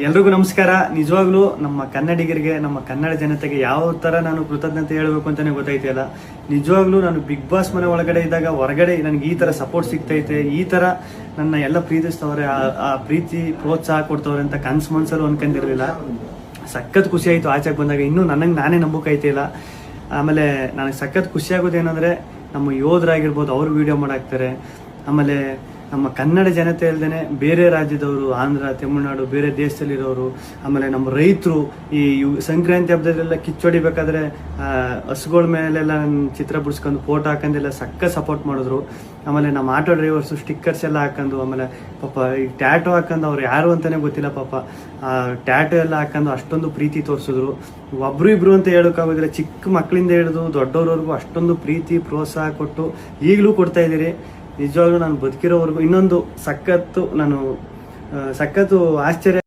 ಎಲ್ರಿಗೂ ನಮಸ್ಕಾರ. ನಿಜವಾಗ್ಲೂ ನಮ್ಮ ಕನ್ನಡಿಗರಿಗೆ, ನಮ್ಮ ಕನ್ನಡ ಜನತೆಗೆ ಯಾವ ತರ ನಾನು ಕೃತಜ್ಞತೆ ಹೇಳಬೇಕು ಅಂತಾನೆ ಗೊತ್ತಾಯ್ತಿಲ್ಲ. ನಿಜವಾಗ್ಲೂ ನಾನು ಬಿಗ್ ಬಾಸ್ ಮನೆ ಒಳಗಡೆ ಇದ್ದಾಗ ಹೊರಗಡೆ ನನಗೆ ಈ ತರ ಸಪೋರ್ಟ್ ಸಿಗ್ತೈತೆ, ಈ ತರ ನನ್ನ ಎಲ್ಲ ಪ್ರೀತಿಸ್ತವ್ರೆ, ಆ ಪ್ರೀತಿ ಪ್ರೋತ್ಸಾಹ ಕೊಡ್ತವ್ರೆ ಅಂತ ಕನ್ಸು ಮನ್ಸಲ್ಲೂ ಅನ್ಕೊಂಡಿರ್ಲಿಲ್ಲ. ಸಖತ್ ಖುಷಿ ಆಯ್ತು ಆಚೆಗೆ ಬಂದಾಗ. ಇನ್ನೂ ನನಗೆ ನಾನೇ ನಂಬೋಕಾಯ್ತಿಲ್ಲ. ಆಮೇಲೆ ನನಗೆ ಸಖತ್ ಖುಷಿ ಆಗೋದೇನಂದ್ರೆ ನಮ್ಮ ಯೋಧರಾಗಿರ್ಬೋದು, ಅವರು ವಿಡಿಯೋ ಮಾಡಾಕ್ತಾರೆ. ಆಮೇಲೆ ನಮ್ಮ ಕನ್ನಡ ಜನತೆ ಅಲ್ದೇನೆ ಬೇರೆ ರಾಜ್ಯದವರು, ಆಂಧ್ರ, ತಮಿಳುನಾಡು, ಬೇರೆ ದೇಶದಲ್ಲಿರೋರು, ಆಮೇಲೆ ನಮ್ಮ ರೈತರು ಈ ಸಂಕ್ರಾಂತಿ ಹಬ್ಬದಲ್ಲೆಲ್ಲ ಕಿಚ್ಚೊಡಿಬೇಕಾದ್ರೆ ಹಸುಗಳ ಮೇಲೆಲ್ಲ ಚಿತ್ರ ಬಿಡಿಸ್ಕೊಂಡು ಫೋಟೋ ಹಾಕೊಂಡೆಲ್ಲ ಸಕ್ಕ ಸಪೋರ್ಟ್ ಮಾಡಿದ್ರು. ಆಮೇಲೆ ನಮ್ಮ ಆಟೋ ಡ್ರೈವರ್ಸು ಸ್ಟಿಕ್ಕರ್ಸ್ ಎಲ್ಲ ಹಾಕೊಂಡು, ಆಮೇಲೆ ಪಾಪ ಈ ಟ್ಯಾಟೋ ಹಾಕೊಂಡು ಅವ್ರು ಯಾರು ಅಂತಾನೆ ಗೊತ್ತಿಲ್ಲ ಪಾಪ, ಟ್ಯಾಟೋ ಎಲ್ಲ ಹಾಕೊಂಡು ಅಷ್ಟೊಂದು ಪ್ರೀತಿ ತೋರಿಸಿದ್ರು. ಒಬ್ರು ಇಬ್ರು ಅಂತ ಹೇಳೋಕ್ಕಾಗೋದಿಲ್ಲ, ಚಿಕ್ಕ ಮಕ್ಕಳಿಂದ ಹಿಡಿದು ದೊಡ್ಡವ್ರವರೆಗೂ ಅಷ್ಟೊಂದು ಪ್ರೀತಿ ಪ್ರೋತ್ಸಾಹ ಕೊಟ್ಟು ಈಗಲೂ ಕೊಡ್ತಾ ಇದ್ದೀರಿ. ನಿಜವಾಗ್ಲೂ ನಾನು ಬದುಕಿರೋವರೆಗೂ ಇನ್ನೊಂದು ಸಖತ್ತು ಆಶ್ಚರ್ಯ